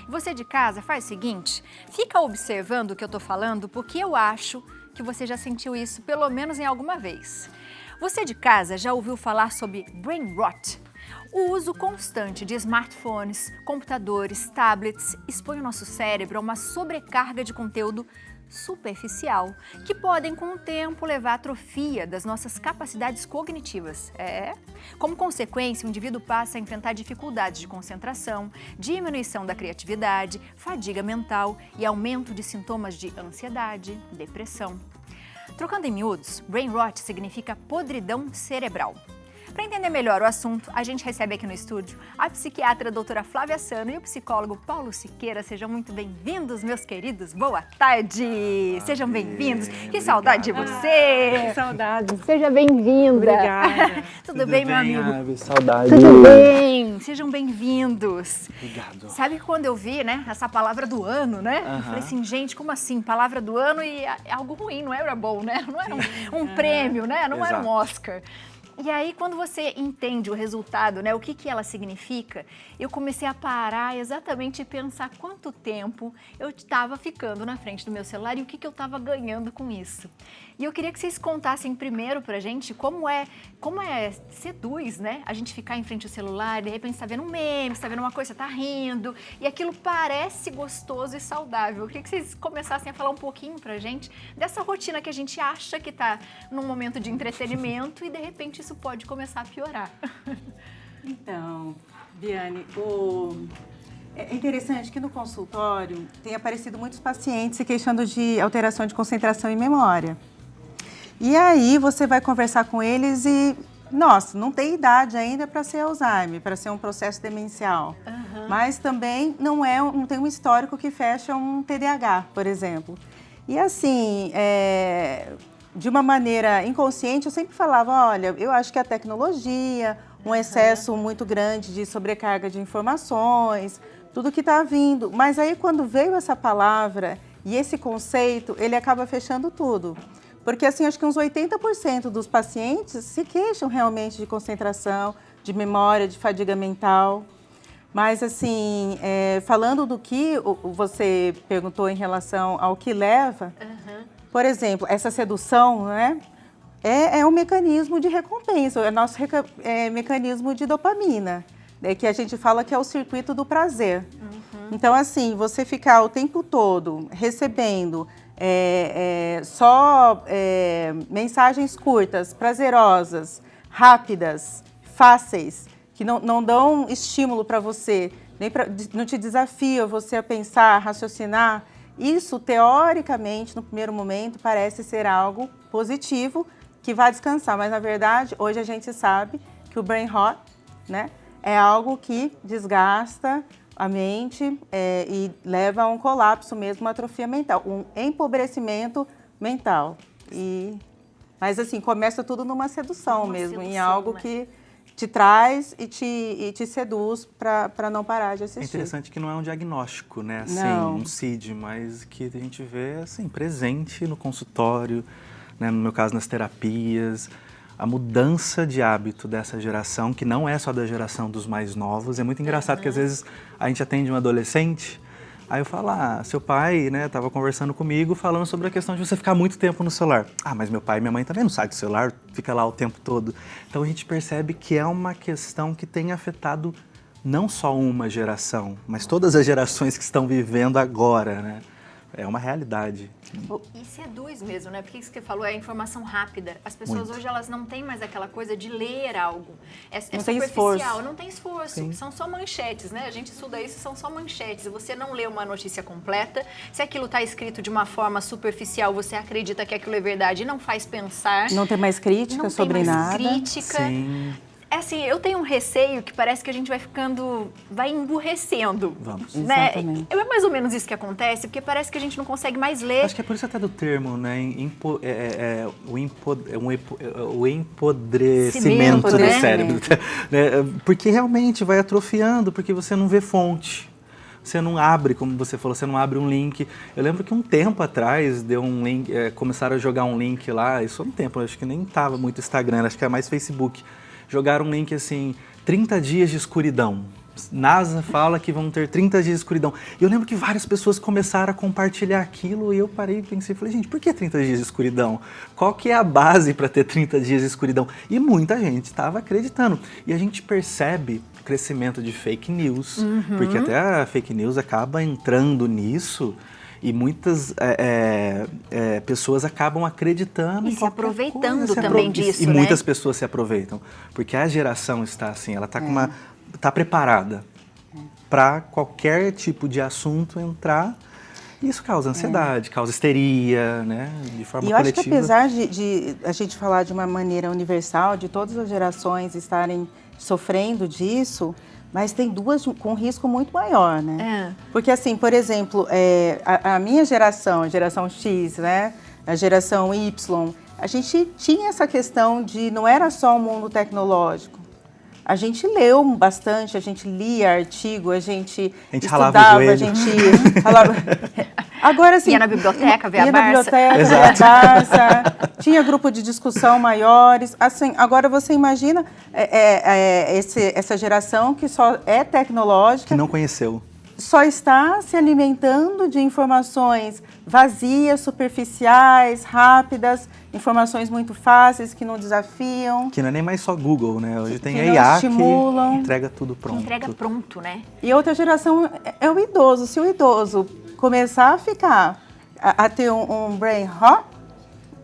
E você de casa faz o seguinte, fica observando o que eu tô falando, porque eu acho que você já sentiu isso pelo menos em alguma vez. Você de casa já ouviu falar sobre brain rot? O uso constante de smartphones, computadores, tablets expõe o nosso cérebro a uma sobrecarga de conteúdo superficial, que podem com o tempo levar à atrofia das nossas capacidades cognitivas. Como consequência, o indivíduo passa a enfrentar dificuldades de concentração, diminuição da criatividade, fadiga mental e aumento de sintomas de ansiedade, depressão. Trocando em miúdos, brain rot significa podridão cerebral. Para entender melhor o assunto, a gente recebe aqui no estúdio a psiquiatra doutora Flávia Sano e o psicólogo Paulo Siqueira. Sejam muito bem-vindos, meus queridos. Boa tarde! Sejam bem-vindos. Que saudade de você! Que saudade! Seja bem-vinda! Obrigada! Tudo bem, meu amigo? Ave, saudade! Tudo bem! Sejam bem-vindos! Obrigado! Sabe quando eu vi, né, essa palavra do ano, né? Eu falei assim, gente, como assim? Palavra do ano e é algo ruim, não era bom, né? Não era um prêmio, né? Não era um Oscar. E aí, quando você entende o resultado, né, o que ela significa, eu comecei a parar exatamente e pensar quanto tempo eu estava ficando na frente do meu celular e o que eu estava ganhando com isso. E eu queria que vocês contassem primeiro pra gente como seduz, né? A gente ficar em frente ao celular, de repente você tá vendo um meme, você tá vendo uma coisa, você tá rindo, e aquilo parece gostoso e saudável. Eu queria que vocês começassem a falar um pouquinho pra gente dessa rotina que a gente acha que tá num momento de entretenimento e de repente isso pode começar a piorar. Então, Viane, é interessante que no consultório tem aparecido muitos pacientes se queixando de alteração de concentração e memória. E aí você vai conversar com eles e, nossa, não tem idade ainda para ser Alzheimer, para ser um processo demencial. Mas também não tem um histórico que fecha um TDAH, por exemplo. E assim, de uma maneira inconsciente, eu sempre falava, olha, eu acho que a tecnologia, um excesso muito grande de sobrecarga de informações, tudo que está vindo. Mas aí quando veio essa palavra e esse conceito, ele acaba fechando tudo. Porque assim, acho que uns 80% dos pacientes se queixam realmente de concentração, de memória, de fadiga mental. Mas assim, falando do que você perguntou em relação ao que leva, por exemplo, essa sedução, né? É um mecanismo de recompensa, é nosso mecanismo de dopamina, que a gente fala que é o circuito do prazer. Então, assim, você ficar o tempo todo recebendo mensagens curtas, prazerosas, rápidas, fáceis, que não dão estímulo para você, não te desafia você a pensar, a raciocinar, isso, teoricamente, no primeiro momento, parece ser algo positivo, que vai descansar, mas na verdade, hoje a gente sabe que o brain rot, né, é algo que desgasta a mente e leva a um colapso mesmo, uma atrofia mental, um empobrecimento mental. Mas assim, começa tudo numa sedução mesmo, em algo, né, que te traz e te seduz para não parar de assistir. É interessante que não é um diagnóstico, né? Assim, não. Um CID, mas que a gente vê assim, presente no consultório, né? No meu caso, nas terapias. A mudança de hábito dessa geração, que não é só da geração dos mais novos. É muito engraçado que às vezes a gente atende um adolescente, aí eu falo, seu pai, né, estava conversando comigo, falando sobre a questão de você ficar muito tempo no celular. Mas meu pai e minha mãe também não saem do celular, fica lá o tempo todo. Então a gente percebe que é uma questão que tem afetado não só uma geração, mas todas as gerações que estão vivendo agora, né? É uma realidade. E seduz mesmo, né? Porque isso que você falou é informação rápida. As pessoas hoje, elas não têm mais aquela coisa de ler algo. É superficial, não tem esforço. Sim. São só manchetes, né? A gente estuda isso, são só manchetes. Você não lê uma notícia completa. Se aquilo está escrito de uma forma superficial, você acredita que aquilo é verdade e não faz pensar. Não tem mais crítica sobre nada. Não tem mais crítica. Sim. Assim, eu tenho um receio que parece que a gente vai emburrecendo. Vamos. Né? Exatamente. É mais ou menos isso que acontece, porque parece que a gente não consegue mais ler. Acho que é por isso até do termo, né? O empodrecimento do cérebro. Porque realmente vai atrofiando, porque você não vê fonte. Você não abre, como você falou, você não abre um link. Eu lembro que um tempo atrás deu um link, começaram a jogar um link lá, isso há um tempo, acho que nem estava muito Instagram, acho que era mais Facebook. Jogaram um link assim, 30 dias de escuridão. NASA fala que vão ter 30 dias de escuridão. E eu lembro que várias pessoas começaram a compartilhar aquilo e eu parei e pensei, falei, gente, por que 30 dias de escuridão? Qual que é a base para ter 30 dias de escuridão? E muita gente estava acreditando. E a gente percebe o crescimento de fake news, porque até a fake news acaba entrando nisso e muitas pessoas acabam acreditando E em se qualquer aproveitando coisa, também disso, e né? muitas pessoas se aproveitam, porque a geração está assim, ela está tá preparada para qualquer tipo de assunto entrar. E isso causa ansiedade, causa histeria, né, de forma E eu acho que coletiva. apesar de a gente falar de uma maneira universal, de todas as gerações estarem sofrendo disso, mas tem duas com risco muito maior, né? Porque assim, por exemplo, a minha geração, a geração X, né, a geração Y, a gente tinha essa questão de não era só o mundo tecnológico. A gente leu bastante, a gente lia artigo, a gente ralava o estudava, a joelho. gente ralava. Agora sim. Ia na biblioteca, ver a Ia na Barça. biblioteca, ver a Barça. Tinha grupo de discussão maiores. Assim, agora você imagina essa geração que só é tecnológica. Que não conheceu. Só está se alimentando de informações vazias, superficiais, rápidas, informações muito fáceis que não desafiam. Que não é nem mais só Google, né? Hoje tem que a não IA estimulam. que entrega tudo pronto. Que entrega pronto, né? E outra geração é o idoso. Se o idoso começar a ter um brain rot,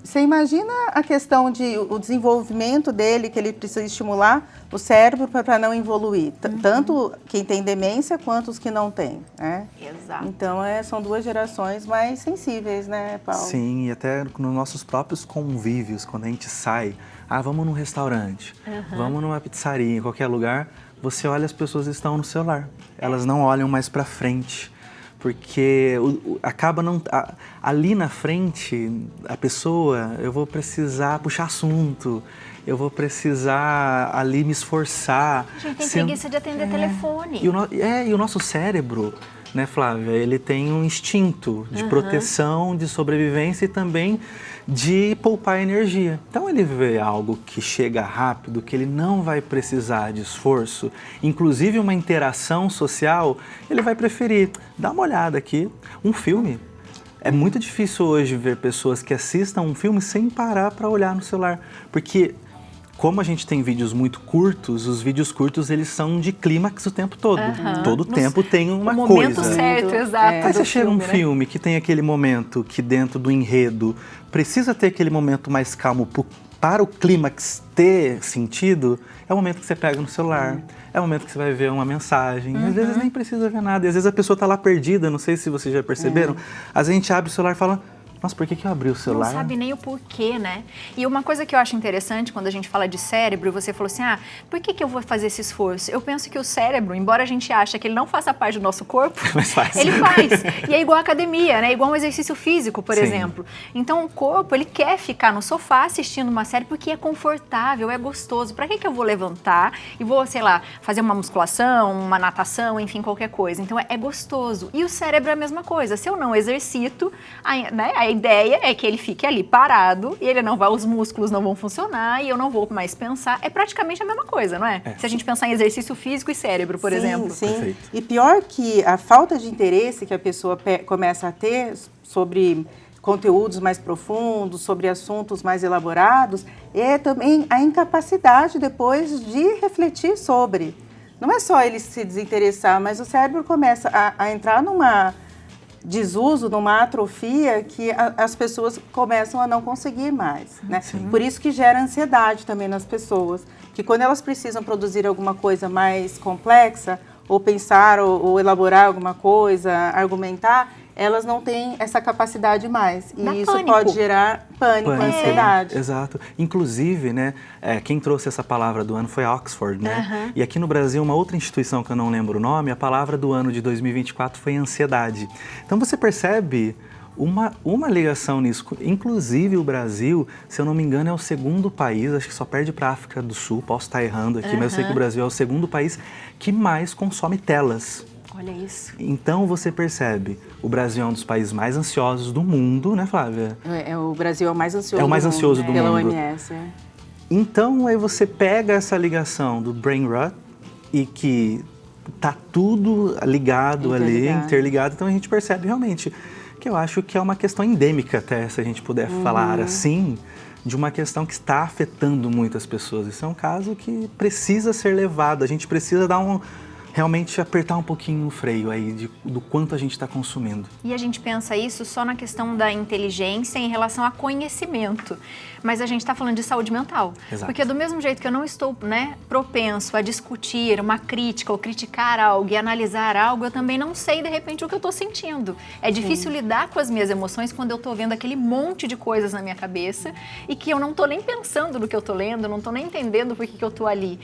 você imagina a questão de o desenvolvimento dele, que ele precisa estimular o cérebro para não evoluir. Tanto quem tem demência quanto os que não têm, né? Exato. Então, são duas gerações mais sensíveis, né, Paulo? Sim, e até nos nossos próprios convívios, quando a gente sai, vamos num restaurante, vamos numa pizzaria, em qualquer lugar, você olha, as pessoas estão no celular. Elas não olham mais para frente. Porque acaba não... ali na frente, a pessoa, eu vou precisar puxar assunto, eu vou precisar ali me esforçar. A gente tem preguiça de atender telefone. E o nosso cérebro, né, Flávia, ele tem um instinto de proteção, de sobrevivência e também de poupar energia. Então ele vê algo que chega rápido, que ele não vai precisar de esforço, inclusive uma interação social, ele vai preferir dar uma olhada aqui, um filme. É muito difícil hoje ver pessoas que assistam um filme sem parar para olhar no celular, porque como a gente tem vídeos muito curtos, os vídeos curtos eles são de clímax o tempo todo. Todo tempo tem uma coisa. O momento certo, exato. Aí você chega um né? filme que tem aquele momento que dentro do enredo precisa ter aquele momento mais calmo para o clímax ter sentido, é o momento que você pega no celular, é o momento que você vai ver uma mensagem, às vezes nem precisa ver nada, e às vezes a pessoa está lá perdida, não sei se vocês já perceberam, às vezes a gente abre o celular e fala, nossa, por que eu abri o celular? Não sabe nem o porquê, né? E uma coisa que eu acho interessante quando a gente fala de cérebro, você falou assim, por que eu vou fazer esse esforço? Eu penso que o cérebro, embora a gente ache que ele não faça parte do nosso corpo, Mas faz. Ele faz. E é igual a academia, né? Igual um exercício físico, por Sim. exemplo. Então o corpo, ele quer ficar no sofá assistindo uma série porque é confortável, é gostoso. Pra que eu vou levantar e vou, sei lá, fazer uma musculação, uma natação, enfim, qualquer coisa. Então é gostoso. E o cérebro é a mesma coisa. Se eu não exercito, a ideia é que ele fique ali parado e os músculos não vão funcionar e eu não vou mais pensar. É praticamente a mesma coisa, não é? Se a gente pensar em exercício físico e cérebro, por exemplo. Sim. Perfeito. E pior que a falta de interesse que a pessoa começa a ter sobre conteúdos mais profundos, sobre assuntos mais elaborados, é também a incapacidade depois de refletir sobre. Não é só ele se desinteressar, mas o cérebro começa a entrar numa desuso, numa atrofia que as pessoas começam a não conseguir mais, né? Por isso que gera ansiedade também nas pessoas, que quando elas precisam produzir alguma coisa mais complexa, ou pensar, ou elaborar alguma coisa, argumentar, elas não têm essa capacidade mais. E Dá isso pânico. pode gerar pânico, ansiedade. Exato. Inclusive, né, quem trouxe essa palavra do ano foi a Oxford, né? E aqui no Brasil, uma outra instituição que eu não lembro o nome, a palavra do ano de 2024 foi ansiedade. Então você percebe uma ligação nisso. Inclusive o Brasil, se eu não me engano, é o segundo país, acho que só perde para a África do Sul, posso estar errando aqui, mas eu sei que o Brasil é o segundo país que mais consome telas. Olha isso. Então você percebe, o Brasil é um dos países mais ansiosos do mundo, né, Flávia? O Brasil é o mais ansioso É o mais ansioso do pela mundo. OMS. Então aí você pega essa ligação do brain rot e que tá tudo ligado ali, interligado, então a gente percebe realmente que eu acho que é uma questão endêmica até, se a gente puder falar assim, de uma questão que está afetando muitas pessoas. Isso é um caso que precisa ser levado, a gente precisa realmente apertar um pouquinho o freio aí do quanto a gente está consumindo. E a gente pensa isso só na questão da inteligência em relação a conhecimento, mas a gente está falando de saúde mental. Exato. Porque do mesmo jeito que eu não estou, né, propenso a discutir uma crítica ou criticar algo e analisar algo, eu também não sei de repente o que eu estou sentindo. É difícil lidar com as minhas emoções quando eu estou vendo aquele monte de coisas na minha cabeça e que eu não estou nem pensando no que eu estou lendo, não estou nem entendendo por que eu estou ali.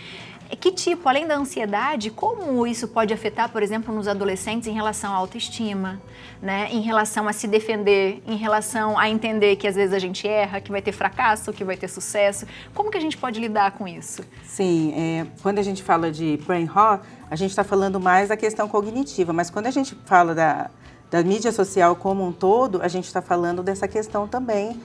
Que tipo, além da ansiedade, como isso pode afetar, por exemplo, nos adolescentes em relação à autoestima, né? Em relação a se defender, em relação a entender que às vezes a gente erra, que vai ter fracasso, que vai ter sucesso. Como que a gente pode lidar com isso? Sim, quando a gente fala de brain rot, a gente está falando mais da questão cognitiva, mas quando a gente fala da mídia social como um todo, a gente está falando dessa questão também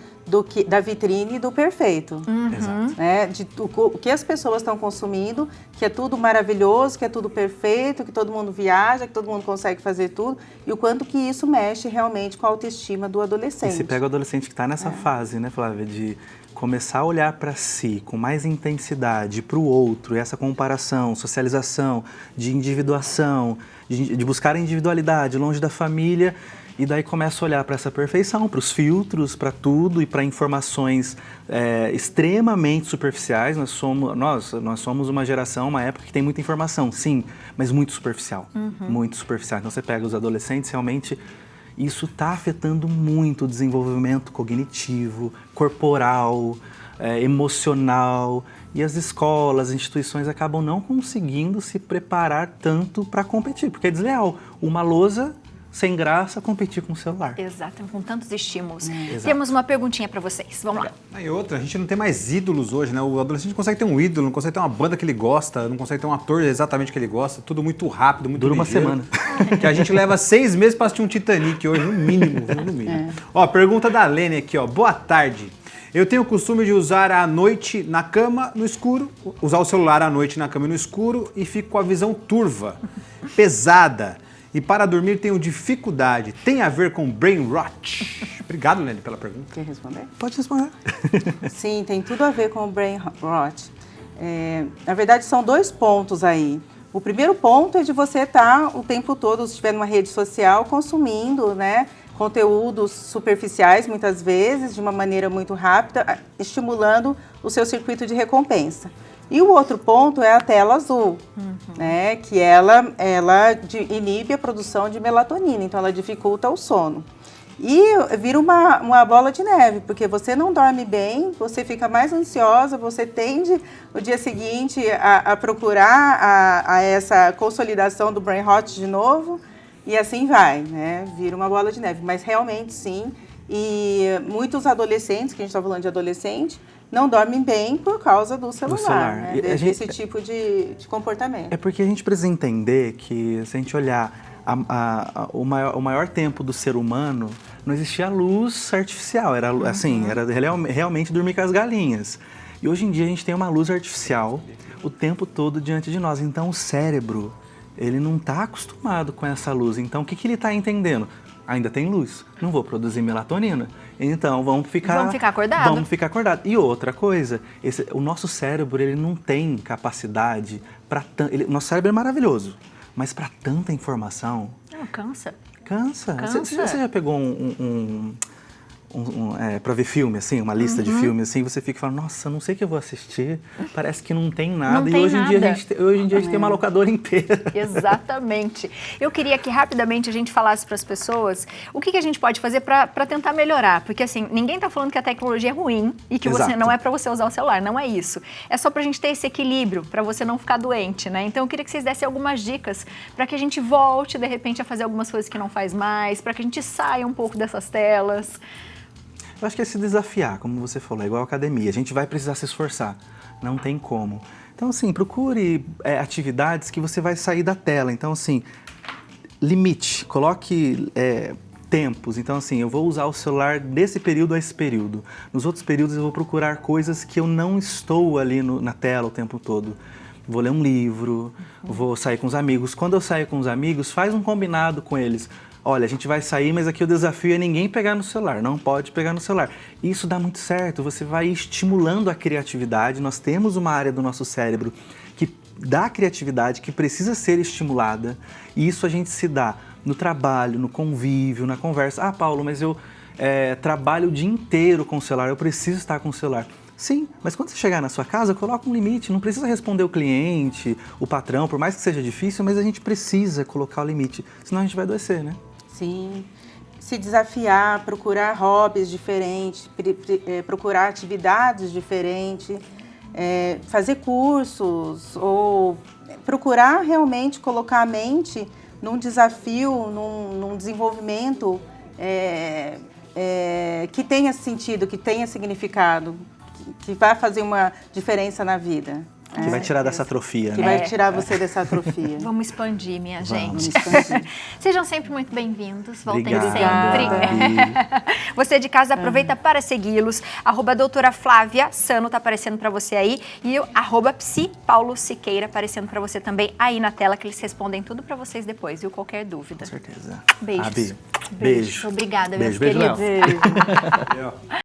da vitrine do perfeito. Exato. Né? O que as pessoas estão consumindo, que é tudo maravilhoso, que é tudo perfeito, que todo mundo viaja, que todo mundo consegue fazer tudo, e o quanto que isso mexe realmente com a autoestima do adolescente. E se pega o adolescente que está nessa fase, né, Flávia, de começar a olhar para si com mais intensidade, para o outro, e essa comparação, socialização, de individuação, de buscar a individualidade longe da família, e daí começa a olhar para essa perfeição, para os filtros, para tudo e para informações extremamente superficiais. Nós somos uma geração, uma época que tem muita informação, sim, mas muito superficial, muito superficial. Então você pega os adolescentes, realmente isso está afetando muito o desenvolvimento cognitivo, corporal, emocional, e as escolas, as instituições acabam não conseguindo se preparar tanto para competir, porque é desleal. Uma lousa sem graça competir com o celular. Exato, com tantos estímulos. Exato. Temos uma perguntinha para vocês, vamos lá. E outra, a gente não tem mais ídolos hoje, né? O adolescente não consegue ter um ídolo, não consegue ter uma banda que ele gosta, não consegue ter um ator exatamente que ele gosta, tudo muito rápido, muito Dura uma ligeiro. semana. Que a gente leva 6 meses para assistir um Titanic hoje, no mínimo, no mínimo. Ó, pergunta da Lene aqui, ó. Boa tarde. Eu tenho o costume de usar à noite na cama, no escuro, usar o celular à noite na cama e no escuro e fico com a visão turva, pesada. E para dormir tenho dificuldade. Tem a ver com brain rot? Obrigado, Lene, pela pergunta. Quer responder? Pode responder. Sim, tem tudo a ver com o brain rot. Na verdade, são 2 pontos aí. O primeiro ponto é de você estar o tempo todo, se estiver numa rede social, consumindo, né, conteúdos superficiais, muitas vezes, de uma maneira muito rápida, estimulando o seu circuito de recompensa. E o outro ponto é a tela azul, né, que ela inibe a produção de melatonina, então ela dificulta o sono. E vira uma bola de neve, porque você não dorme bem, você fica mais ansiosa, você tende no dia seguinte a procurar a essa consolidação do brain rot de novo, e assim vai, né? Vira uma bola de neve. Mas realmente sim, e muitos adolescentes, que a gente está falando de adolescente, não dormem bem por causa do celular. Né? Desse tipo de comportamento. É porque a gente precisa entender que, se a gente olhar o maior tempo do ser humano, não existia luz artificial, era assim, era realmente dormir com as galinhas. E hoje em dia a gente tem uma luz artificial o tempo todo diante de nós. Então o cérebro, ele não está acostumado com essa luz. Então o que ele está entendendo? Ainda tem luz, não vou produzir melatonina. Então vamos ficar acordado. Vamos ficar acordado. E outra coisa, o nosso cérebro, ele não tem capacidade para nosso cérebro é maravilhoso, mas para tanta informação... Não, cansa. Cansa. Você já pegou para ver filme, assim, uma lista de filmes, assim, você fica falando, nossa, não sei o que eu vou assistir, parece que não tem nada. Não e tem hoje em dia a gente tem uma locadora inteira. Exatamente. Eu queria que rapidamente a gente falasse para as pessoas o que a gente pode fazer para tentar melhorar, porque assim, ninguém está falando que a tecnologia é ruim e que você não é para você usar o celular, não é isso. É só para a gente ter esse equilíbrio, para você não ficar doente, né? Então eu queria que vocês dessem algumas dicas para que a gente volte, de repente, a fazer algumas coisas que não faz mais, para que a gente saia um pouco dessas telas. Eu acho que é se desafiar, como você falou, é igual a academia. A gente vai precisar se esforçar, não tem como. Então, assim, procure atividades que você vai sair da tela. Então, assim, limite, coloque tempos. Então, assim, eu vou usar o celular desse período a esse período. Nos outros períodos eu vou procurar coisas que eu não estou ali na tela o tempo todo. vou ler um livro, vou sair com os amigos. Quando eu saio com os amigos, faz um combinado com eles. Olha, a gente vai sair, mas aqui o desafio é ninguém pegar no celular, não pode pegar no celular. Isso dá muito certo, você vai estimulando a criatividade. Nós temos uma área do nosso cérebro que dá criatividade, que precisa ser estimulada, e isso a gente se dá no trabalho, no convívio, na conversa. Ah, Paulo, mas eu trabalho o dia inteiro com o celular, eu preciso estar com o celular. Sim, mas quando você chegar na sua casa, coloca um limite, não precisa responder o cliente, o patrão, por mais que seja difícil, mas a gente precisa colocar o limite, senão a gente vai adoecer, né? Sim, se desafiar, procurar hobbies diferentes, procurar atividades diferentes, fazer cursos ou procurar realmente colocar a mente num desafio, num desenvolvimento que tenha sentido, que tenha significado, que vai fazer uma diferença na vida. Que vai tirar dessa atrofia, Que né? vai tirar você dessa atrofia. Vamos expandir, minha gente. Vamos expandir. Sejam sempre muito bem-vindos. Voltem Obrigado, sempre. Você de casa, aproveita para segui-los. @doutora Flávia Sano tá aparecendo para você aí. E o @psi Paulo Siqueira aparecendo para você também aí na tela, que eles respondem tudo para vocês depois, viu? Qualquer dúvida. Com certeza. Beijos. Beijo. Obrigada, Beijo, meus beijo, queridos. Beijo.